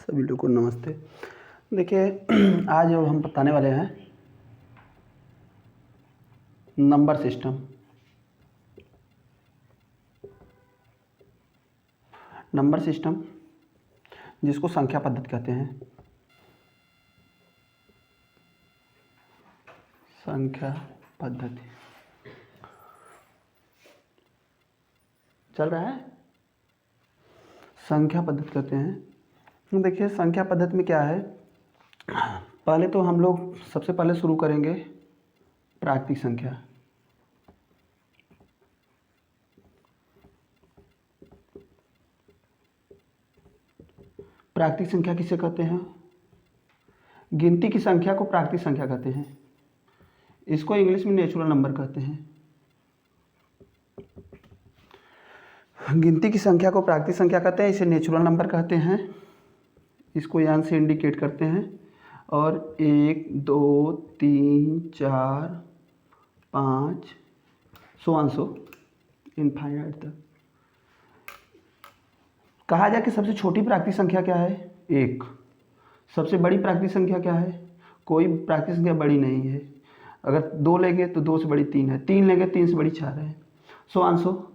सभी लोगों को नमस्ते। देखिए आज हम बताने वाले हैं नंबर सिस्टम। नंबर सिस्टम जिसको संख्या पद्धति कहते हैं। संख्या पद्धति चल रहा है। संख्या पद्धति कहते हैं। देखिए संख्या पद्धति में क्या है, पहले तो हम लोग सबसे पहले शुरू करेंगे प्राकृतिक संख्या। प्राकृतिक संख्या किसे कहते हैं? गिनती की संख्या को प्राकृतिक संख्या कहते हैं। इसको इंग्लिश में नेचुरल नंबर कहते हैं। गिनती की संख्या को प्राकृतिक संख्या कहते हैं, इसे नेचुरल नंबर कहते हैं। इसको यहाँ से इंडिकेट करते हैं और 1 2 3 4 5 सो इनफाइनाइट तक। कहा जाए कि सबसे छोटी प्राकृतिक संख्या क्या है? 1। सबसे बड़ी प्राकृतिक संख्या क्या है? कोई प्राकृतिक संख्या बड़ी नहीं है। अगर 2 लेंगे तो 2 से बड़ी 3 है, 3 लेंगे 3 से बड़ी 4 है, सो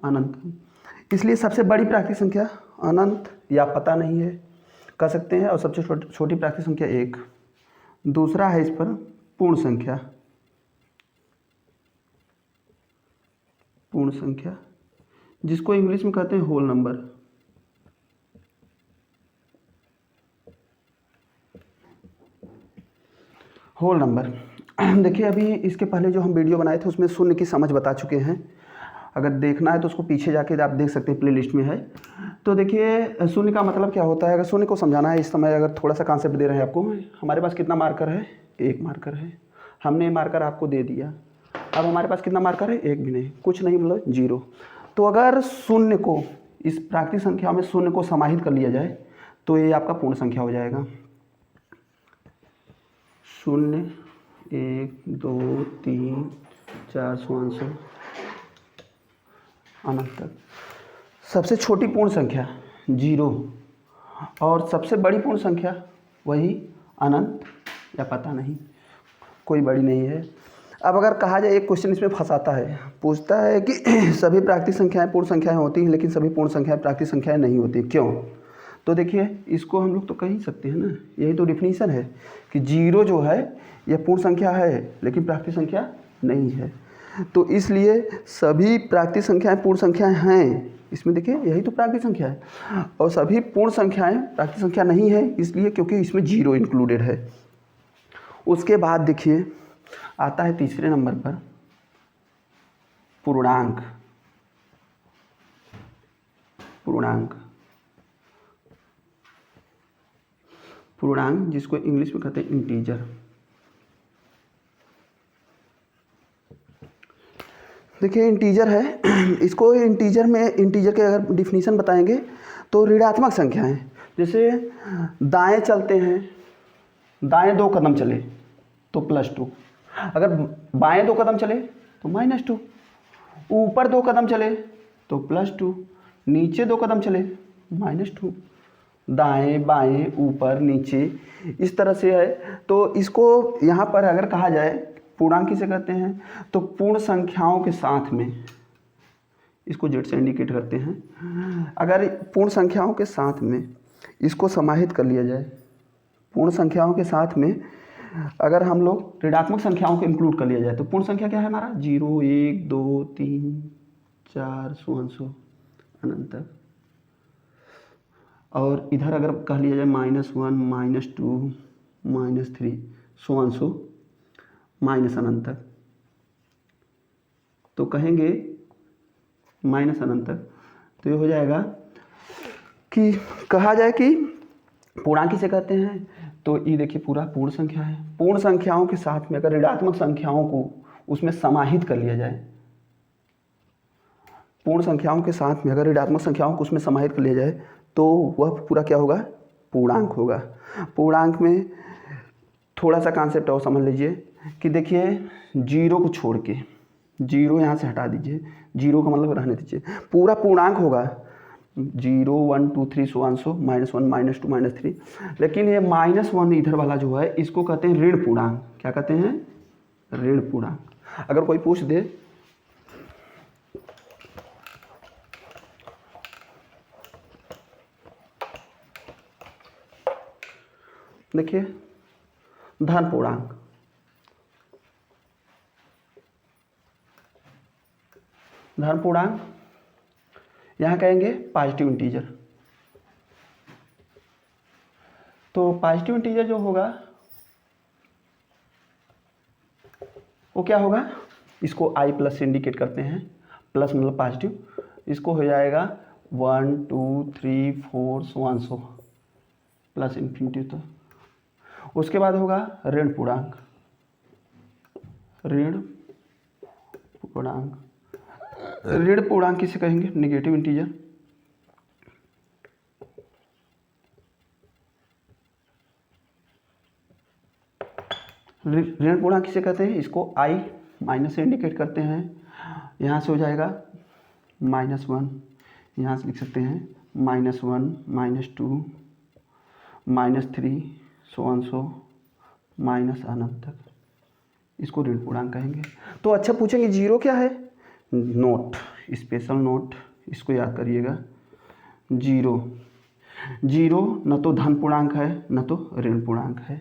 अनंत। इसलिए सबसे बड़ी प्राकृतिक संख्या अनंत या पता नहीं है कह सकते हैं। और सबसे छोटी प्राकृतिक संख्या 1। दूसरा है इस पर पूर्ण संख्या। पूर्ण संख्या जिसको इंग्लिश में कहते हैं होल नंबर। Whole number. देखिए अभी इसके पहले जो हम वीडियो बनाए थे उसमें शून्य की समझ बता चुके हैं। अगर देखना है तो उसको पीछे जाके आप देख सकते हैं, प्लेलिस्ट में है। तो देखिए शून्य का मतलब क्या होता है, अगर शून्य को समझाना है इस समय, अगर थोड़ा सा कॉन्सेप्ट दे रहे हैं आपको। हमारे पास कितना मार्कर है? 1 मार्कर है। हमने मार्कर आपको दे दिया। अब हमारे पास कितना मार्कर है? 1 भी नहीं, कुछ नहीं, मतलब 0। तो अगर शून्य को, इस प्राकृतिक संख्या में शून्य को समाहित कर लिया जाए तो ये आपका पूर्ण संख्या हो जाएगा। 0 1 2 3 4 सो अनंत तक। सबसे छोटी पूर्ण संख्या 0 और सबसे बड़ी पूर्ण संख्या वही अनंत या पता नहीं, कोई बड़ी नहीं है। अब अगर कहा जाए, एक क्वेश्चन इसमें फंसाता है, पूछता है कि सभी प्राकृतिक संख्याएं पूर्ण संख्याएं होती हैं लेकिन सभी पूर्ण संख्याएं प्राकृतिक संख्याएं नहीं होती, क्यों? तो देखिए इसको हम लोग तो कह ही सकते हैं ना, यही तो डिफिनीशन है कि 0 जो है यह पूर्ण संख्या है लेकिन प्राकृतिक संख्या नहीं है। तो इसलिए सभी प्राकृतिक संख्याएं पूर्ण संख्याएं हैं। इसमें देखिए यही तो प्राकृतिक संख्या है। और सभी पूर्ण संख्याएं प्राकृतिक संख्या नहीं है, इसलिए क्योंकि इसमें 0 इंक्लूडेड है। उसके बाद देखिए आता है तीसरे नंबर पर पूर्णांक। पूर्णांक पूर्णांक जिसको इंग्लिश में कहते हैं इंटीजर। देखिए इंटीजर है, इसको इंटीजर में, इंटीजर के अगर डिफिनीशन बताएंगे तो ऋणात्मक संख्याएं, जैसे दाएं चलते हैं, दाएं 2 कदम चले तो +2, अगर बाएं 2 कदम चले तो -2, ऊपर 2 कदम चले तो +2, नीचे 2 कदम चले -2। दाएं बाएं ऊपर नीचे इस तरह से है। तो इसको यहाँ पर अगर कहा जाए पूर्णांक किसे कहते हैं, तो पूर्ण संख्याओं के साथ में, इसको जेड से इंडिकेट करते हैं। अगर पूर्ण संख्याओं के साथ में इसको समाहित कर लिया जाए, पूर्ण संख्याओं के साथ में अगर हम लोग ऋणात्मक संख्याओं को इंक्लूड कर लिया जाए तो पूर्ण संख्या क्या है हमारा? 0 1 2 3 4 सो अनंत तक। और इधर अगर कह लिया जाए -1 -2 -3 सो माइनस अनंत तक, तो कहेंगे माइनस अनंत तक। तो ये हो जाएगा कि कहा जाए कि पूर्णांक किसे कहते हैं, तो ये देखिए पूरा पूर्ण संख्या है। पूर्ण संख्याओं के साथ में अगर ऋणात्मक संख्याओं को उसमें समाहित कर लिया जाए, पूर्ण संख्याओं के साथ में अगर ऋणात्मक संख्याओं को उसमें समाहित कर लिया जाए तो वह पूरा क्या होगा? पूर्णांक होगा। पूर्णांक में थोड़ा सा कॉन्सेप्ट और समझ लीजिए कि देखिए 0 को छोड़ के, 0 यहाँ से हटा दीजिए, 0 का मतलब रहने दीजिए, पूरा पूर्णांक होगा 0 1 2 3 सो ऑन सो, -1 -2 -3। लेकिन ये -1 इधर वाला जो है इसको कहते हैं ऋण पूर्णांक। क्या कहते हैं? ऋण पूर्णांक। अगर कोई पूछ दे देखिए धन पूर्णांक, धन पूर्णांक यहाँ कहेंगे पॉजिटिव इंटीजर। तो पॉजिटिव इंटीजर जो होगा वो क्या होगा? इसको आई प्लस से इंडिकेट करते हैं, प्लस मतलब पॉजिटिव। इसको हो जाएगा 1 2 3 4 so on so plus infinity. तो उसके बाद होगा ऋण पूर्णांक, ऋण पूर्णांक। ऋण पूर्णांक किसे कहेंगे? Negative integer. ऋण पूर्णांक किसे कहते हैं? इसको आई माइनस से इंडिकेट करते हैं। यहाँ से हो जाएगा -1, यहाँ से लिख सकते हैं -1 -2 -3 सो ऑन सो माइनस अनंत तक। इसको ऋण पूर्णांक कहेंगे। तो अच्छा पूछेंगे जीरो क्या है? नोट, स्पेशल नोट, इसको याद करिएगा। जीरो, जीरो न तो धन पूर्णांक है न तो ऋण पूर्णांक है।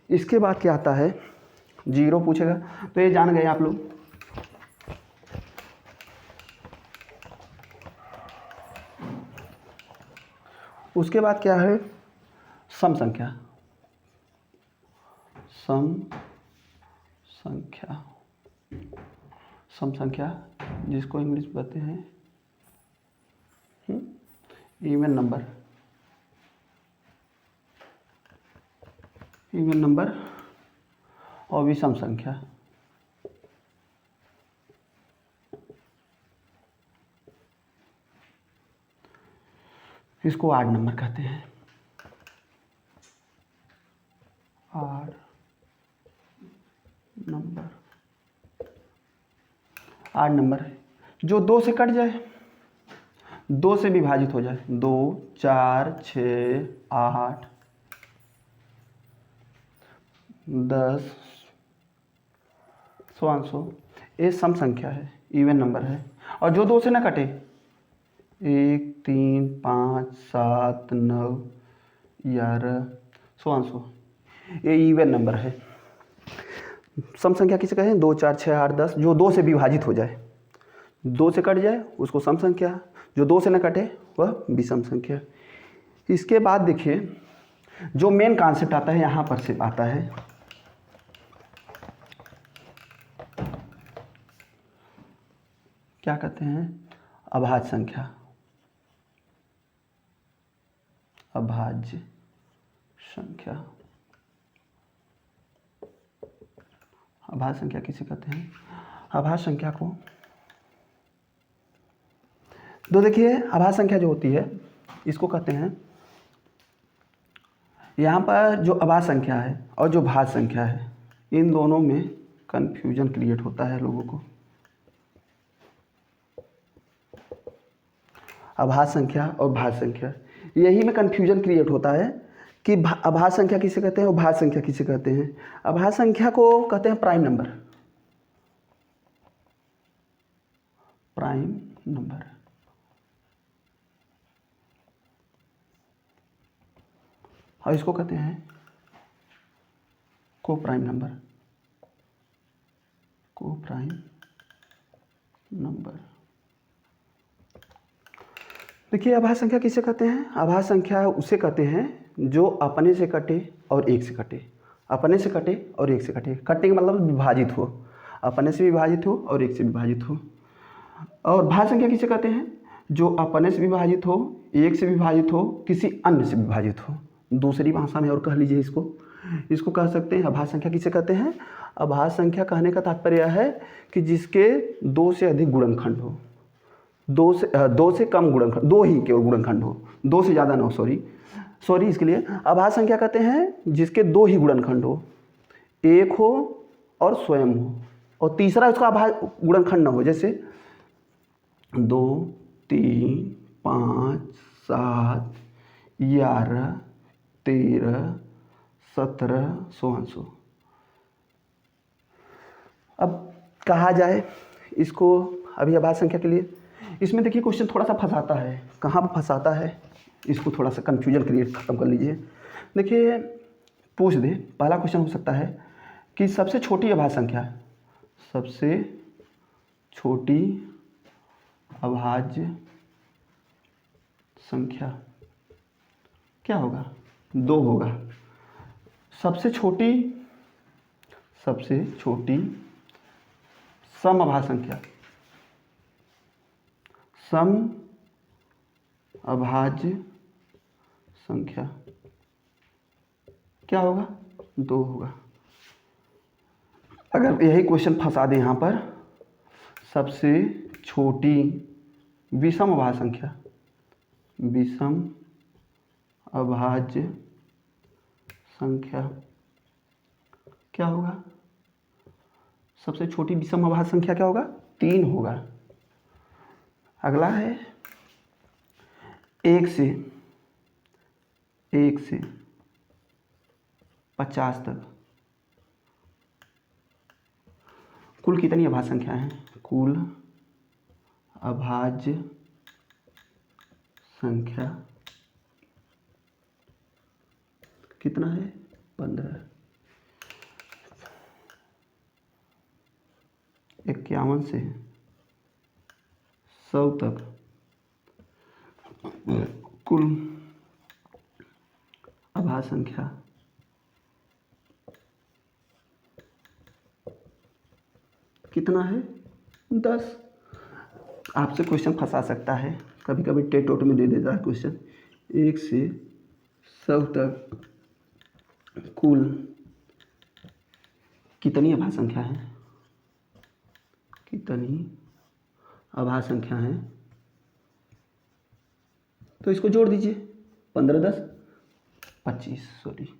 इसके बाद क्या आता है? जीरो पूछेगा तो ये जान गए आप लोग। उसके बाद क्या है? सम संख्या, सम संख्या, सम संख्या जिसको इंग्लिश में कहते हैं इवन नंबर, इवन नंबर और विषम संख्या। इसको आड नंबर कहते हैं, आड नंबर। आड नंबर है जो 2 से कट जाए, 2 से विभाजित हो जाए। 2 4 6 8 10 100 ये सम संख्या है, इवन नंबर है। और जो 2 से ना कटे, 1 3 5 7 9 11 100 ये इवन नंबर है। सम संख्या किसे कहें? 2 4 6 8 10 जो 2 से विभाजित हो जाए, 2 से कट जाए उसको सम संख्या, जो 2 से न कटे वह विषम संख्या। इसके बाद देखिए जो मेन कॉन्सेप्ट आता है यहाँ पर से आता है, क्या कहते हैं? अभाज्य संख्या, अभाज्य संख्या। अभाज्य संख्या किसे कहते हैं? अभाज्य संख्या को तो देखिए अभाज्य संख्या जो होती है इसको कहते हैं, यहाँ पर जो अभाज्य संख्या है और जो भाज्य संख्या है इन दोनों में कन्फ्यूजन क्रिएट होता है लोगों को। अभाज्य संख्या और भाज्य संख्या यही में कन्फ्यूजन क्रिएट होता है कि अभाज्य संख्या किसे कहते हैं और भाज्य संख्या किसे कहते हैं। अभाज्य संख्या को कहते हैं प्राइम नंबर, प्राइम नंबर। और इसको कहते हैं को प्राइम नंबर, को प्राइम नंबर। देखिए अभाज्य संख्या किसे कहते हैं? अभाज्य संख्या उसे कहते हैं जो अपने से कटे और एक से कटे, अपने से कटे और एक से कटे। कटने का मतलब विभाजित हो, अपने से विभाजित हो और एक से विभाजित हो। और भाज्य संख्या किसे कहते हैं? जो अपने से विभाजित हो, एक से विभाजित हो, किसी अन्य से विभाजित हो। दूसरी भाषा में और कह लीजिए इसको कह सकते हैं अभाज्य संख्या किसे कहते हैं? अभाज्य संख्या कहने का तात्पर्य है कि जिसके 2 से अधिक गुणनखंड हो, 2 से कम गुणनखंड, 2 ही केवल गुणनखंड हो, 2 से ज़्यादा ना हो। सॉरी इसके लिए अभाज्य संख्या कहते हैं जिसके 2 ही गुणनखंड हो, एक हो और स्वयं हो, और तीसरा उसका अभाज्य गुणनखंड ना हो। जैसे 2 3 5, 7, 11, 13, 17, 1600। अब कहा जाए इसको अभी अभाज्य संख्या के लिए, इसमें देखिए क्वेश्चन थोड़ा सा फंसाता है। कहाँ पर फंसाता है, इसको थोड़ा सा कन्फ्यूजन क्रिएट खत्म कर लीजिए। देखिए पूछ दे, पहला क्वेश्चन हो सकता है कि सबसे छोटी अभाज्य संख्या, सबसे छोटी अभाज्य संख्या क्या होगा, 2 होगा। सबसे छोटी सम अभाज्य संख्या, सम अभाज्य संख्या क्या होगा, 2 होगा। अगर यही क्वेश्चन फंसा दें यहाँ पर, सबसे छोटी विषम अभाज्य संख्या, विषम अभाज्य संख्या क्या होगा, सबसे छोटी विषम अभाज्य संख्या क्या होगा, 3 होगा। अगला है 1 से 50 तक कुल कितनी अभाज्य संख्या है, कुल अभाज्य संख्या कितना है, 15। 51 से 100 तक कुल अभाज्य संख्या कितना है, 10। आपसे क्वेश्चन फंसा सकता है, कभी कभी टेट वोट में दे देता है क्वेश्चन। 1 से 100 तक कुल कितनी अभाज्य संख्या है, कितनी अभाज्य संख्या है, तो इसको जोड़ दीजिए, 15 10 25, सॉरी।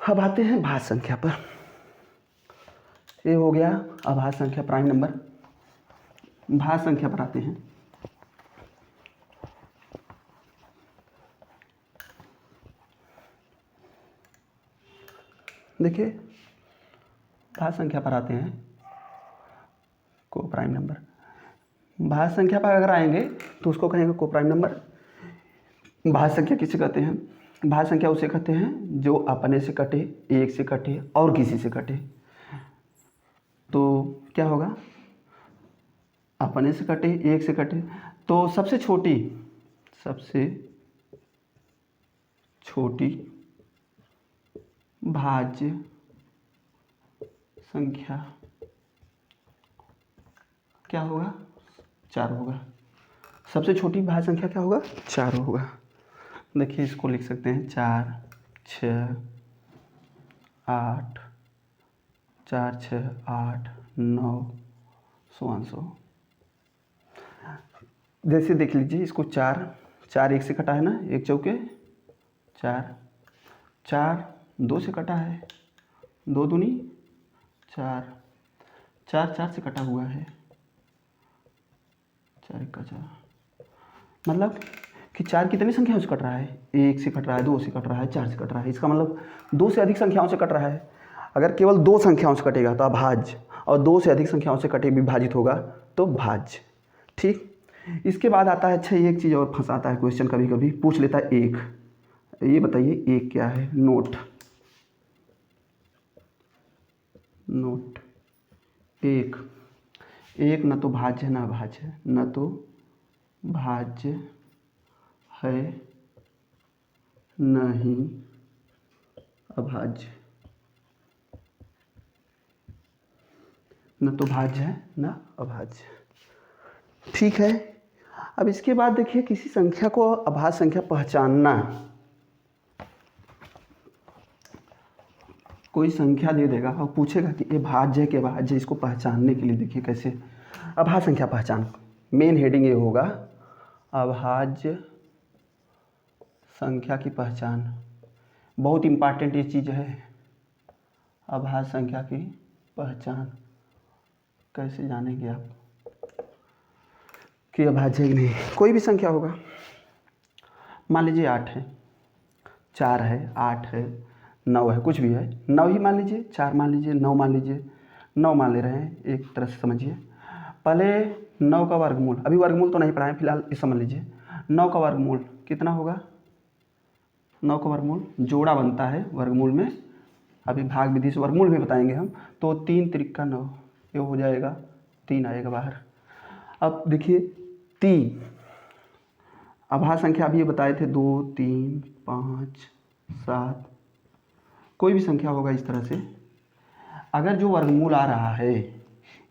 अब आते हैं भाज्य संख्या पर। ये हो गया अभाज्य संख्या प्राइम नंबर। भाज्य संख्या पर आते हैं। देखिए भाज्य संख्या पर आते हैं, को प्राइम नंबर। भाज्य संख्या पर अगर आएंगे तो उसको कहेंगे को प्राइम नंबर। भाज्य संख्या किसे कहते हैं, भाज्य संख्या उसे कहते हैं जो अपने से कटे, एक से कटे और किसी से कटे। तो क्या होगा, अपने से कटे, एक से कटे, तो सबसे छोटी भाज्य संख्या क्या होगा, 4 होगा। सबसे छोटी भाज्य संख्या क्या होगा, 4 होगा। देखिए इसको लिख सकते हैं 4 6 8, 4 6 8 9 1600। जैसे देख लीजिए इसको 4 1 से कटा है ना, 1 चौके 4, 4 2 से कटा है, 2 दूनी 4, 4 4 से कटा हुआ है, 4 1 का 4। मतलब कि 4 कितनी संख्याओं से कट रहा है, 1 से कट रहा है, 2 से कट रहा है, 4 से कट रहा है। इसका मतलब 2 से अधिक संख्याओं से कट रहा है। अगर केवल 2 संख्याओं से कटेगा तो अभाज्य, और 2 से अधिक संख्याओं से कटे विभाजित होगा तो भाज्य। ठीक, इसके बाद आता है, अच्छा एक चीज़ और फंसाता है क्वेश्चन, कभी कभी पूछ लेता है 1। ये बताइए 1 क्या है, नोट 1 न तो भाज्य है न अभाज्य है, न तो भाज्य है न ही अभाज्य, न तो भाज्य है न अभाज्य। ठीक है, अब इसके बाद देखिए किसी संख्या को अभाज्य संख्या पहचानना। कोई संख्या दे देगा और पूछेगा कि ये भाज्य है कि अभाज्य है, इसको पहचानने के लिए देखिए कैसे अभाज्य संख्या पहचान। मेन हेडिंग ये होगा, अभाज्य संख्या की पहचान। बहुत इम्पॉर्टेंट ये चीज़ है, अभाज्य संख्या की पहचान कैसे जानेंगे आप, कि अभाज्य है कि नहीं। कोई भी संख्या होगा, मान लीजिए 8 है, 4 है, 8 है, 9 है, कुछ भी है, 9 ही मान लीजिए, 4 मान लीजिए, 9 मान लीजिए, 9 मान ले रहे हैं, एक तरह से समझिए। पहले 9 का वर्गमूल, अभी वर्गमूल तो नहीं पढ़ाएं, फिलहाल ये समझ लीजिए 9 का वर्गमूल कितना होगा। 9 का वर्गमूल जोड़ा बनता है वर्गमूल में, अभी भाग विधि से वर्गमूल भी बताएंगे हम। तो 3 त्रिक 9, ये हो जाएगा 3 आएगा बाहर। अब देखिए 3 अभाज्य संख्या अभी ये बताए थे, 2 3 5 7, कोई भी संख्या होगा इस तरह से। अगर जो वर्गमूल आ रहा है,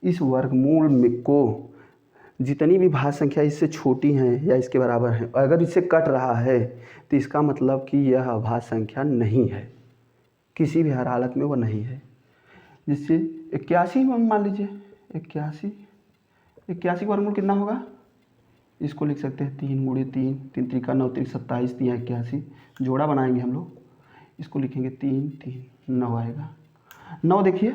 इस वर्गमूल में को जितनी भी भाज्य संख्या इससे छोटी हैं या इसके बराबर हैं, अगर इससे कट रहा है तो इसका मतलब कि यह अभाज्य संख्या नहीं है, किसी भी हर हालत में वो नहीं है। जिससे 81 मान लीजिए, 81 का वर्गमूल कितना होगा, इसको लिख सकते हैं 3 गुणे 3, 3 त्रिका 9, 3 27, 3 81, जोड़ा बनाएंगे हम लोग, इसको लिखेंगे 3 3 9 आएगा। 9 देखिए,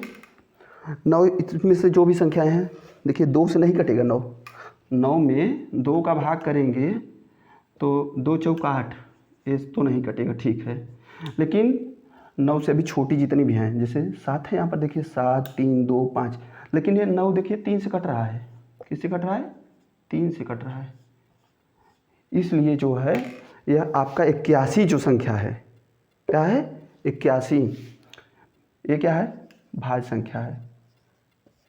9 इसमें से जो भी संख्याएं हैं, देखिए 2 से नहीं कटेगा 9, 9 में 2 का भाग करेंगे तो 2 चौका 8, ये तो नहीं कटेगा, ठीक है। लेकिन 9 से भी छोटी जितनी भी हैं, जैसे 7 है यहाँ पर, देखिए 7 3 2 5, लेकिन ये 9 देखिए 3 से कट रहा है, किससे कट रहा है, 3 से कट रहा है। इसलिए जो है यह आपका 81 जो संख्या है, क्या है 81, ये क्या है, भाज्य संख्या है।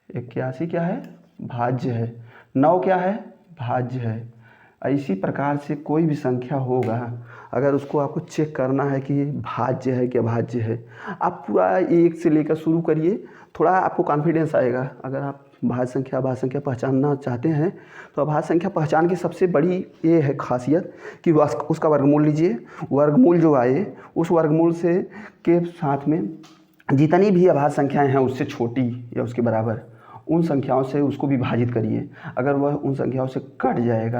81 क्या है, भाज्य है। 9 क्या है, भाज्य है। इसी प्रकार से कोई भी संख्या होगा, अगर उसको आपको चेक करना है कि भाज्य है कि अभाज्य है, आप पूरा 1 से लेकर शुरू करिए, थोड़ा आपको कॉन्फिडेंस आएगा। अगर आप भाज्य संख्या अभाज्य संख्या पहचानना चाहते हैं तो अभाज्य संख्या पहचान की सबसे बड़ी ये है खासियत कि उसका वर्गमूल लीजिए, वर्गमूल जो आए उस वर्गमूल से के साथ में जितनी भी अभाज्य संख्याएं हैं उससे छोटी या उसके बराबर, उन संख्याओं से उसको विभाजित करिए। अगर वह उन संख्याओं से कट जाएगा